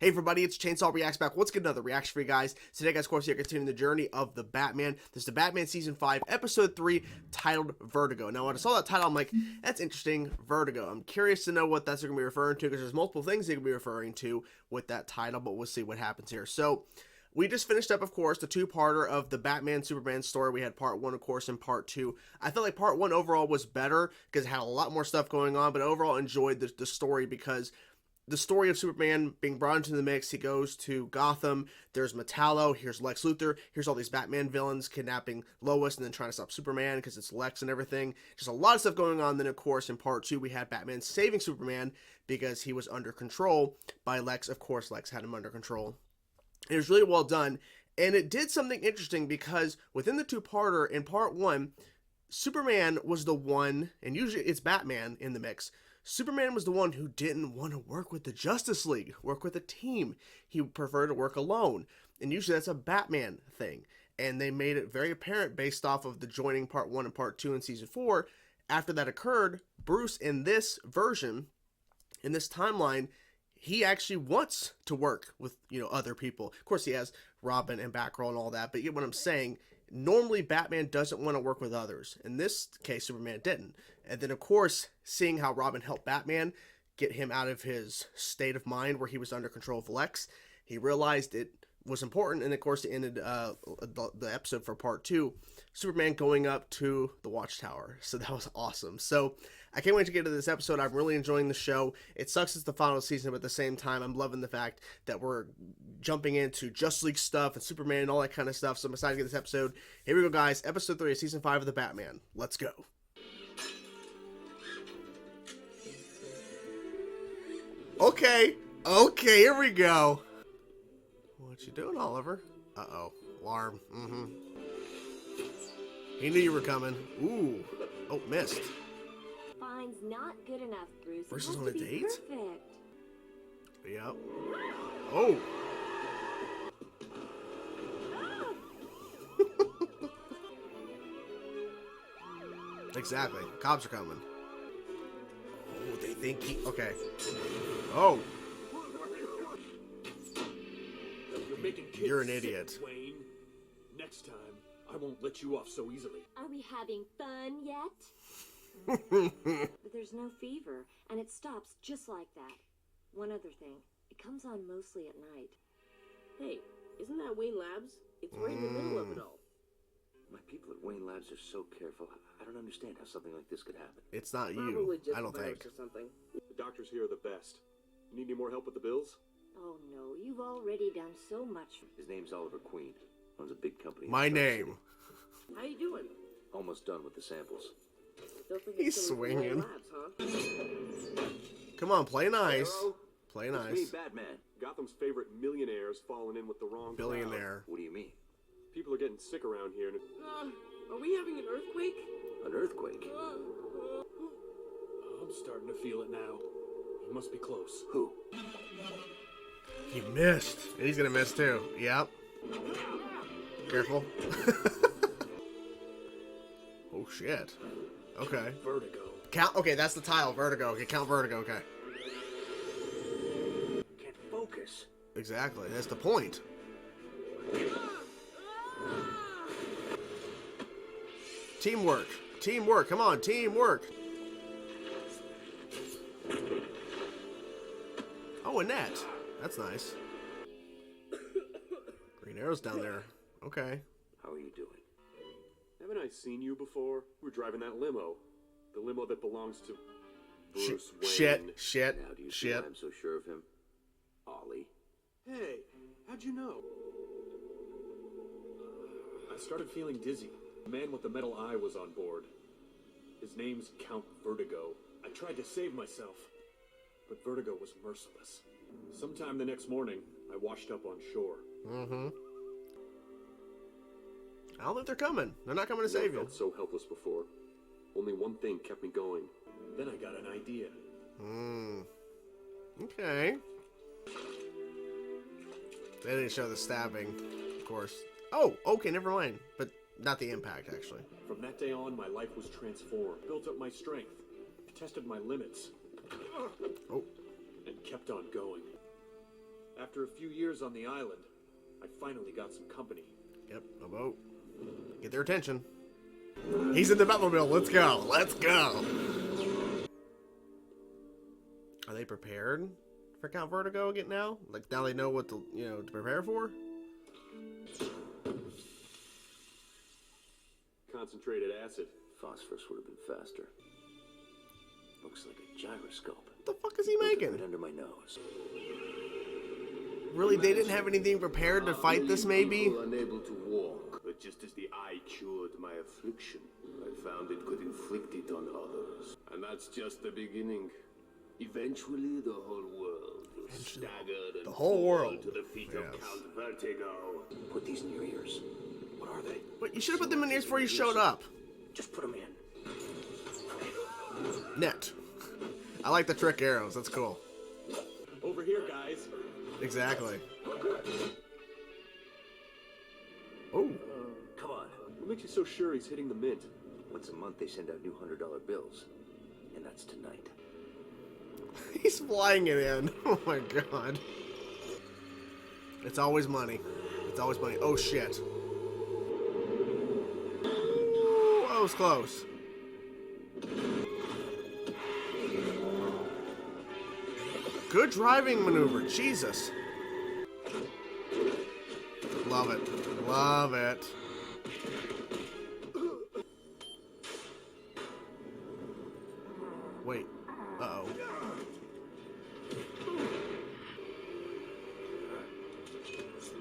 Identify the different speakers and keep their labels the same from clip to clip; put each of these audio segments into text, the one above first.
Speaker 1: Hey everybody, it's Chainsaw Reacts back. Let's get another reaction for you guys. Today, guys, of course, we're continuing the journey of the Batman. This is the Batman Season 5, Episode 3, titled Vertigo. Now, when I saw that title, I'm like, that's interesting, Vertigo. I'm curious to know what that's going to be referring to, because there's multiple things they could be referring to with that title, but we'll see what happens here. So, we just finished up, of course, the two-parter of the Batman-Superman story. We had part 1, of course, and part 2. I felt like part 1 overall was better, because it had a lot more stuff going on, but overall enjoyed the story, because the story of Superman being brought into the mix. He goes to Gotham. There's Metallo. Here's Lex Luthor. Here's all these Batman villains kidnapping Lois and then trying to stop Superman because it's Lex and everything. Just a lot of stuff going on. Then, of course, in part 2, we had Batman saving Superman because he was under control by Lex. Of course, Lex had him under control. It was really well done. And it did something interesting because within the two-parter, in part 1, Superman was the one, and usually it's Batman in the mix. Superman was the one who didn't want to work with the Justice League, work with a team. He preferred to work alone. And usually that's a Batman thing. And they made it very apparent based off of the joining part 1 and part 2 in season 4. After that occurred, Bruce in this version, in this timeline, he actually wants to work with, other people. Of course, he has Robin and Batgirl and all that. But you get what I'm saying? Normally, Batman doesn't want to work with others. In this case, Superman didn't. And then, of course, seeing how Robin helped Batman get him out of his state of mind where he was under control of Lex, he realized it was important. And, of course, it ended the episode for part 2, Superman going up to the Watchtower. So that was awesome. So I can't wait to get to this episode. I'm really enjoying the show. It sucks it's the final season, but at the same time, I'm loving the fact that we're jumping into Justice League stuff and Superman and all that kind of stuff. So I'm excited to get this episode. Here we go, guys. Episode 3 of Season 5 of the Batman. Let's go. Okay, here we go. What you doing, Oliver? Uh-oh, alarm. He knew you were coming. Ooh, oh, missed.
Speaker 2: Fine's not good enough, Bruce.
Speaker 1: Bruce is on a date?
Speaker 2: Perfect.
Speaker 1: Yep. Oh. Exactly. Cops are coming. Oh, they think he... Okay. Oh. You're an idiot.
Speaker 3: Wayne. Next time, I won't let you off so easily.
Speaker 2: Are we having fun yet? But there's no fever, and it stops just like that. One other thing. It comes on mostly at night.
Speaker 4: Hey, isn't that Wayne Labs? It's right in the middle of it all.
Speaker 5: My people at Wayne Labs are so careful. I don't understand how something like this could happen.
Speaker 1: It's not
Speaker 4: Probably
Speaker 1: you.
Speaker 4: just
Speaker 1: I don't
Speaker 4: a virus
Speaker 1: think.
Speaker 4: or something.
Speaker 3: The doctors here are the best. You need any more help with the bills?
Speaker 2: Oh no, you've already done so much.
Speaker 5: His name's Oliver Queen. Owns a big company.
Speaker 1: My name.
Speaker 4: How you doing?
Speaker 5: Almost done with the samples.
Speaker 4: Don't forget
Speaker 1: He's
Speaker 4: some of the Wayne
Speaker 1: swinging.
Speaker 4: Labs, huh?
Speaker 1: Come on, play nice.
Speaker 3: Hello?
Speaker 1: Play
Speaker 5: It's
Speaker 1: nice.
Speaker 5: me, Batman.
Speaker 3: Gotham's favorite millionaire's fallen in with the wrong crowd.
Speaker 1: Billionaire.
Speaker 5: What do you mean?
Speaker 3: People are getting sick around here. And
Speaker 4: Are we having an earthquake?
Speaker 5: An earthquake?
Speaker 3: I'm starting to feel it now. He must be close.
Speaker 5: Who?
Speaker 1: He missed. And he's gonna miss too. Yep. Careful. Oh shit. Okay.
Speaker 3: Vertigo.
Speaker 1: Count. Okay, that's the tile. Vertigo. Okay, count Vertigo. Okay.
Speaker 5: Can't focus.
Speaker 1: Exactly. That's the point. Teamwork. Teamwork. Come on, teamwork. Oh, a net. That's nice. Green Arrow's down there. Okay.
Speaker 5: How are you doing?
Speaker 3: Haven't I seen you before? We're driving that limo. The limo that belongs to Bruce Wayne.
Speaker 1: Shit.
Speaker 5: Now do you see why I'm so sure of him? Ollie.
Speaker 3: Hey, how'd you know? I started feeling dizzy. The man with the metal eye was on board. His name's Count Vertigo. I tried to save myself, but Vertigo was merciless. Sometime the next morning, I washed up on shore.
Speaker 1: I don't think they're coming. They're not coming to save
Speaker 3: I
Speaker 1: you.
Speaker 3: felt so helpless before. Only one thing kept me going. Then I got an idea.
Speaker 1: Okay. They didn't show the stabbing, of course. Oh, okay, never mind. But not the impact, actually.
Speaker 3: From that day on, my life was transformed. Built up my strength. Tested my limits.
Speaker 1: Oh.
Speaker 3: And kept on going. After a few years on the island, I finally got some company.
Speaker 1: Yep, a boat. Get their attention. He's in the Batmobile. Let's go. Let's go. Are they prepared for Count Vertigo again now? Like now they know what to to prepare for?
Speaker 3: Concentrated acid.
Speaker 5: Phosphorus would have been faster. Looks like a gyroscope.
Speaker 1: What the fuck is he making?
Speaker 5: Right under my nose.
Speaker 1: Really, they didn't have anything prepared to fight this, maybe?
Speaker 6: Unable to walk, but just as the eye cured my affliction, I found it could inflict it on others. And that's just the beginning. Eventually, the whole world will stagger and
Speaker 1: The whole world.
Speaker 6: to the feet of Count Vertigo.
Speaker 5: Put these in your ears. What are they?
Speaker 1: But you should have put them in ears before you showed up.
Speaker 5: Just put them in.
Speaker 1: Net. I like the trick arrows. That's cool.
Speaker 3: Over here, guys.
Speaker 1: Exactly. Oh.
Speaker 5: Come on.
Speaker 3: What makes you so sure he's hitting the mint?
Speaker 5: Once a month they send out new $100 bills. And that's tonight.
Speaker 1: He's flying it in. Oh my god. It's always money. It's always money. Oh shit. Ooh, that was close. Good driving maneuver. Jesus. Love it. Love it. Wait. Uh-oh.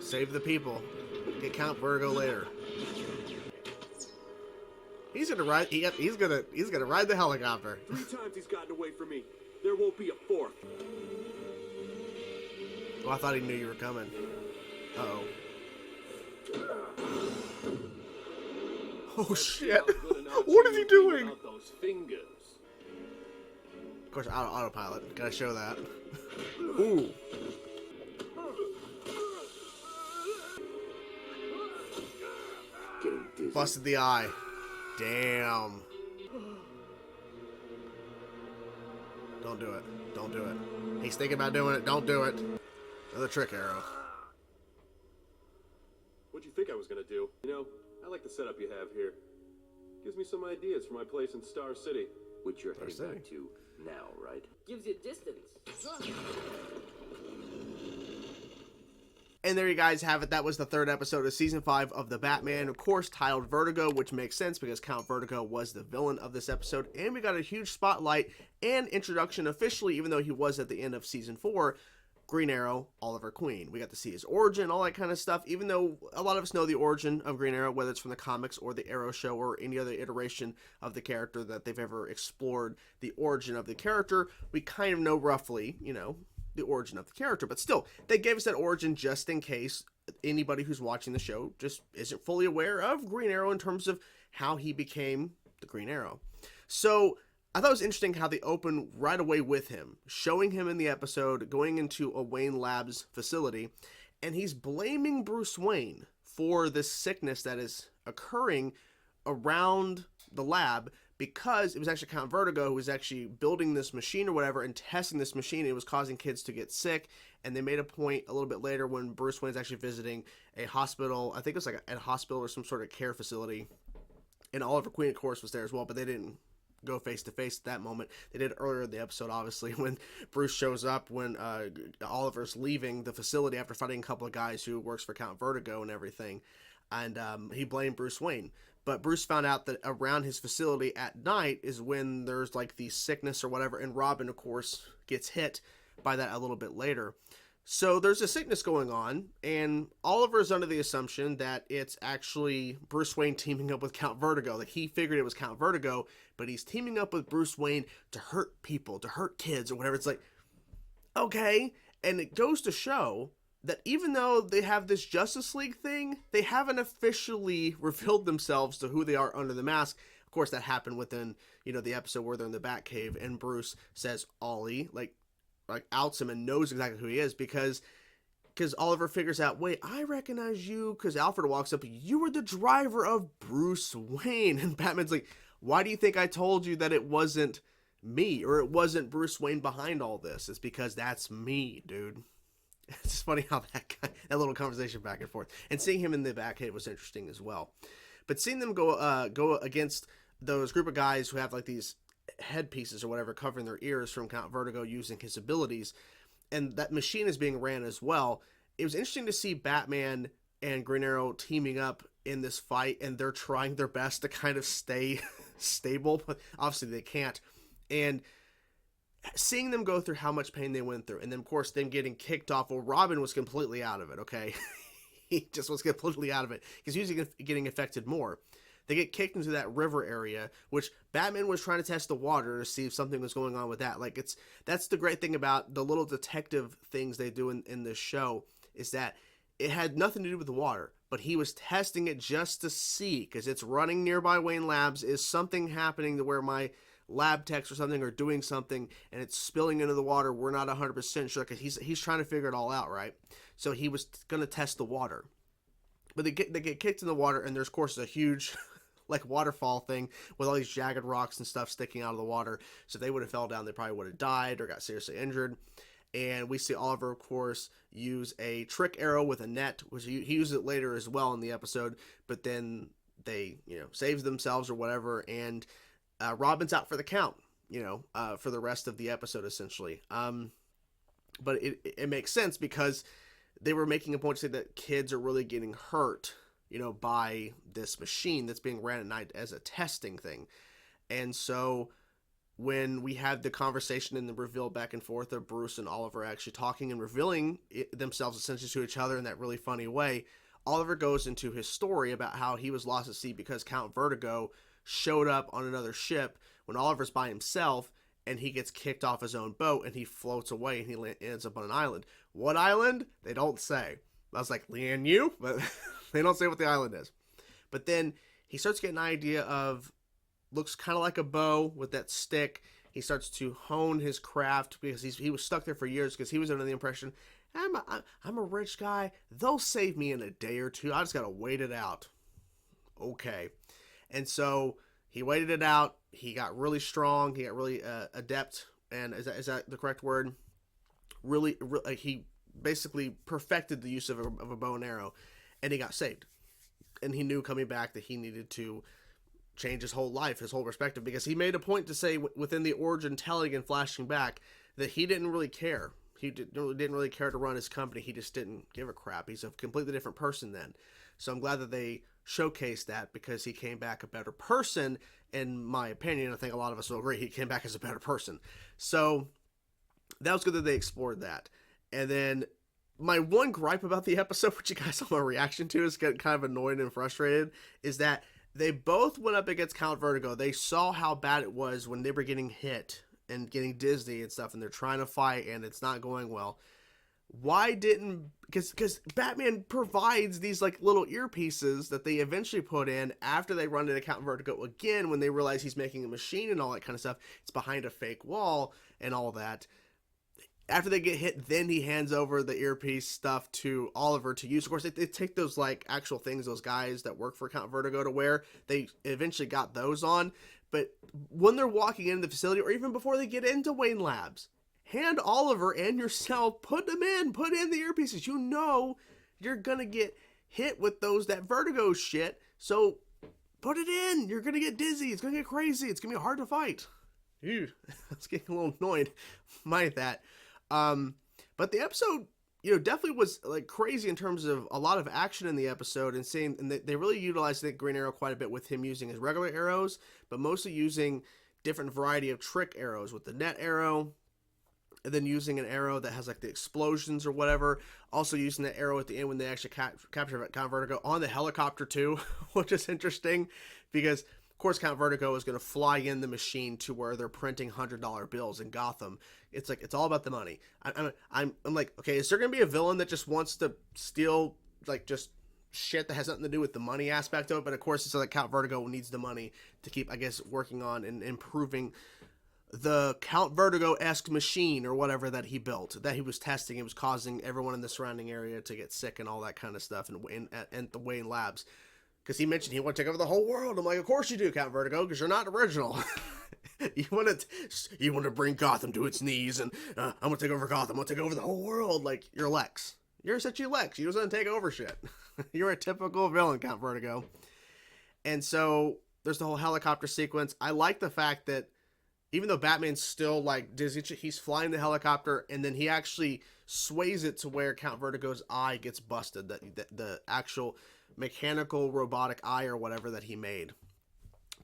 Speaker 1: Save the people. Get Count Vertigo later. He's gonna ride. He's gonna ride the helicopter.
Speaker 3: 3 times he's gotten away from me. There won't be a 4th.
Speaker 1: Oh, I thought he knew you were coming. Uh-oh. Oh shit! What is he doing?
Speaker 6: Out those fingers.
Speaker 1: Of course, autopilot. Gotta show that. Ooh.
Speaker 5: Getting dizzy.
Speaker 1: Busted the eye. Damn. Don't do it. Don't do it. He's thinking about doing it. Don't do it. Another trick arrow.
Speaker 3: What'd you think I was gonna do? You know, I like the setup you have here. Gives me some ideas for my place in Star City.
Speaker 5: Which you're heading
Speaker 1: City.
Speaker 5: back to now, right?
Speaker 4: Gives you distance.
Speaker 1: And there you guys have it. That was the 3rd episode of Season 5 of The Batman, of course, titled Vertigo, which makes sense because Count Vertigo was the villain of this episode. And we got a huge spotlight and introduction officially, even though he was at the end of Season 4, Green Arrow, Oliver Queen. We got to see his origin, all that kind of stuff, even though a lot of us know the origin of Green Arrow, whether it's from the comics or the Arrow show or any other iteration of the character that they've ever explored the origin of the character. We kind of know roughly, the origin of the character, but still, they gave us that origin just in case anybody who's watching the show just isn't fully aware of Green Arrow in terms of how he became the Green Arrow. So I thought it was interesting how they open right away with him, showing him in the episode going into a Wayne Labs facility, and he's blaming Bruce Wayne for this sickness that is occurring around the lab, because it was actually Count Vertigo who was actually building this machine or whatever and testing this machine. It was causing kids to get sick. And they made a point a little bit later when Bruce Wayne's actually visiting a hospital. I think it was like a hospital or some sort of care facility. And Oliver Queen, of course, was there as well, but they didn't go face to face at that moment. They did earlier in the episode, obviously, when Bruce shows up, when Oliver's leaving the facility after fighting a couple of guys who works for Count Vertigo and everything. And he blamed Bruce Wayne. But Bruce found out that around his facility at night is when there's like the sickness or whatever. And Robin, of course, gets hit by that a little bit later. So there's a sickness going on. And Oliver's under the assumption that it's actually Bruce Wayne teaming up with Count Vertigo. Like he figured it was Count Vertigo, but he's teaming up with Bruce Wayne to hurt people, to hurt kids or whatever. It's like, okay. And it goes to show that even though they have this Justice League thing, they haven't officially revealed themselves to who they are under the mask. Of course, that happened within, the episode where they're in the Batcave and Bruce says Ollie, like outs him and knows exactly who he is because Oliver figures out, wait, I recognize you because Alfred walks up, you were the driver of Bruce Wayne. And Batman's like, why do you think I told you that it wasn't me or it wasn't Bruce Wayne behind all this? It's because that's me, dude. It's just funny how that little conversation back and forth, and seeing him in the back hit was interesting as well. But seeing them go against those group of guys who have like these headpieces or whatever covering their ears from Count Vertigo using his abilities, and that machine is being ran as well. It was interesting to see Batman and Green Arrow teaming up in this fight, and they're trying their best to kind of stay stable, but obviously they can't. And seeing them go through how much pain they went through, and then of course them getting kicked off. Well, Robin was completely out of it, okay? He just was completely out of it because he was getting affected more. They get kicked into that river area, which Batman was trying to test the water to see if something was going on with that. Like, that's the great thing about the little detective things they do in this show, is that it had nothing to do with the water, but he was testing it just to see, because it's running nearby Wayne Labs. Is something happening to where my lab techs or something are doing something and it's spilling into the water? We're not 100% sure, because he's trying to figure it all out, right? So he was going to test the water. But they get kicked in the water, and there's, of course, a huge like waterfall thing with all these jagged rocks and stuff sticking out of the water. So if they would have fell down, they probably would have died or got seriously injured. And we see Oliver, of course, use a trick arrow with a net, which he uses it later as well in the episode. But then they, saves themselves or whatever, and Robin's out for the count, for the rest of the episode, essentially. But it makes sense because they were making a point to say that kids are really getting hurt, by this machine that's being ran at night as a testing thing. And so when we have the conversation and the reveal back and forth of Bruce and Oliver actually talking and revealing themselves essentially to each other in that really funny way, Oliver goes into his story about how he was lost at sea because Count Vertigo showed up on another ship when Oliver's by himself, and he gets kicked off his own boat and he floats away and he ends up on an island. What island? They don't say. I was like, Lian Yu? But they don't say what the island is. But then he starts getting an idea of, looks kind of like a bow with that stick. He starts to hone his craft because he was stuck there for years because he was under the impression, I'm a rich guy. They'll save me in a day or two. I just got to wait it out. Okay. And so he waited it out. He got really strong. He got really adept. And is that the correct word? Really, he basically perfected the use of a bow and arrow, and he got saved. And he knew coming back that he needed to change his whole life, his whole perspective, because he made a point to say within the origin telling and flashing back that he didn't really care. He didn't really care to run his company. He just didn't give a crap. He's a completely different person then. So I'm glad that they showcased that, because he came back a better person, in my opinion. I think a lot of us will agree he came back as a better person. So that was good that they explored that. And then my one gripe about the episode, which you guys saw my reaction to, is getting kind of annoyed and frustrated, is that they both went up against Count Vertigo. They saw how bad it was when they were getting hit and getting dizzy and stuff, and they're trying to fight and it's not going well. Why didn't, because Batman provides these like little earpieces that they eventually put in after they run into Count Vertigo again, when they realize he's making a machine and all that kind of stuff. It's behind a fake wall and all that. After they get hit, then he hands over the earpiece stuff to Oliver to use. Of course, they take those like actual things those guys that work for Count Vertigo to wear. They eventually got those on. But when they're walking into the facility, or even before they get into Wayne Labs, hand Oliver and yourself, put in the earpieces. You're going to get hit with that Vertigo shit. So put it in. You're going to get dizzy. It's going to get crazy. It's going to be hard to fight. Ew, I was getting a little annoyed by that. But the episode, definitely was like crazy in terms of a lot of action in the episode, and they really utilized the Green Arrow quite a bit with him using his regular arrows, but mostly using different variety of trick arrows with the net arrow, and then using an arrow that has like the explosions or whatever. Also using the arrow at the end when they actually capture Count Vertigo on the helicopter too, which is interesting because of course Count Vertigo is going to fly in the machine to where they're printing $100 bills in Gotham. It's like, it's all about the money. I'm like, okay, is there going to be a villain that just wants to steal like just shit that has nothing to do with the money aspect of it? But of course it's like Count Vertigo needs the money to keep, I guess, working on and improving the Count Vertigo-esque machine or whatever that he built, that he was testing. It was causing everyone in the surrounding area to get sick and all that kind of stuff, and the Wayne Labs. Because he mentioned he wanted to take over the whole world. I'm like, of course you do, Count Vertigo, because you're not original. You want to bring Gotham to its knees, and I'm gonna take over Gotham. I'm gonna take over the whole world. Like, you're Lex. You're essentially Lex. You just want to take over shit. You're a typical villain, Count Vertigo. And so there's the whole helicopter sequence. I like the fact that even though Batman's still like dizzy, he's flying the helicopter, and then he actually sways it to where Count Vertigo's eye gets busted. The actual mechanical robotic eye or whatever that he made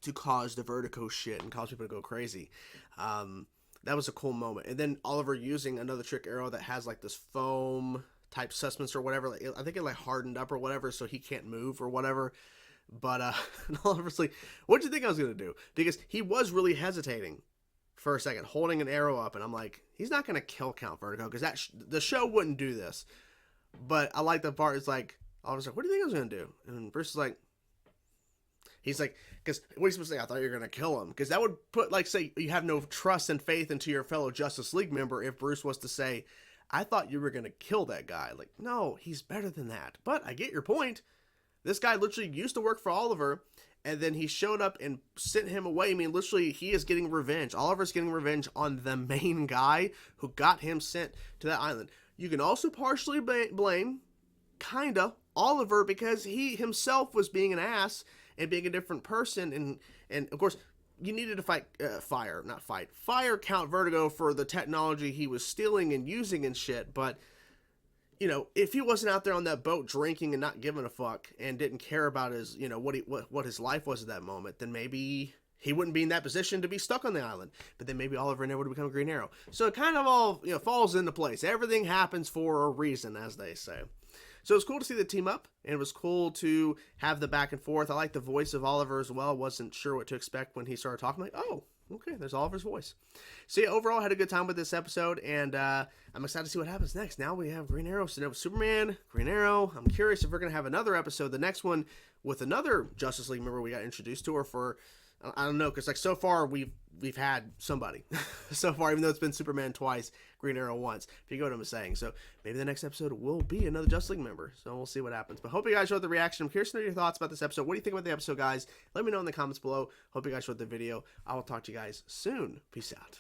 Speaker 1: to cause the Vertigo shit and cause people to go crazy. That was a cool moment. And then Oliver using another trick arrow that has like this foam type substance or whatever. Like, I think it like hardened up or whatever, so he can't move or whatever. But Oliver's like, what do you think I was going to do? Because he was really hesitating for a second, holding an arrow up. And I'm like, he's not going to kill Count Vertigo because the show wouldn't do this. But I like the part. It's like, Oliver's like, what do you think I was going to do? And Bruce is like, he's like, because what he's supposed to say, I thought you were going to kill him. Because that would put, like, say, you have no trust and faith into your fellow Justice League member if Bruce was to say, I thought you were going to kill that guy. Like, no, he's better than that. But I get your point. This guy literally used to work for Oliver, and then he showed up and sent him away. I mean, literally, he is getting revenge. Oliver's getting revenge on the main guy who got him sent to that island. You can also partially blame, kinda, Oliver, because he himself was being an ass and being a different person. And of course, you needed to fire Count Vertigo for the technology he was stealing and using and shit. But, you know, if he wasn't out there on that boat drinking and not giving a fuck and didn't care about his, you know, what his life was at that moment, then maybe he wouldn't be in that position to be stuck on the island. But then maybe Oliver never would have become Green Arrow. So it kind of all, you know, falls into place. Everything happens for a reason, as they say. So it was cool to see the team up, and it was cool to have the back and forth. I like the voice of Oliver as well. Wasn't sure what to expect when he started talking. I'm like, oh, okay, there's Oliver's voice. So yeah, overall, I had a good time with this episode, and I'm excited to see what happens next. Now we have Green Arrow, so now Superman, Green Arrow. I'm curious if we're going to have another episode, the next one, with another Justice League member we got introduced to, or for, I don't know, because like so far we've had somebody so far, even though it's been Superman twice, Green Arrow once, if you go what I'm saying. So maybe the next episode will be another Justice League member, so we'll see what happens. But hope you guys enjoyed the reaction. I'm curious to know your thoughts about this episode. What do you think about the episode, guys? Let me know in the comments below. Hope you guys enjoyed the video. I will talk to you guys soon. Peace out.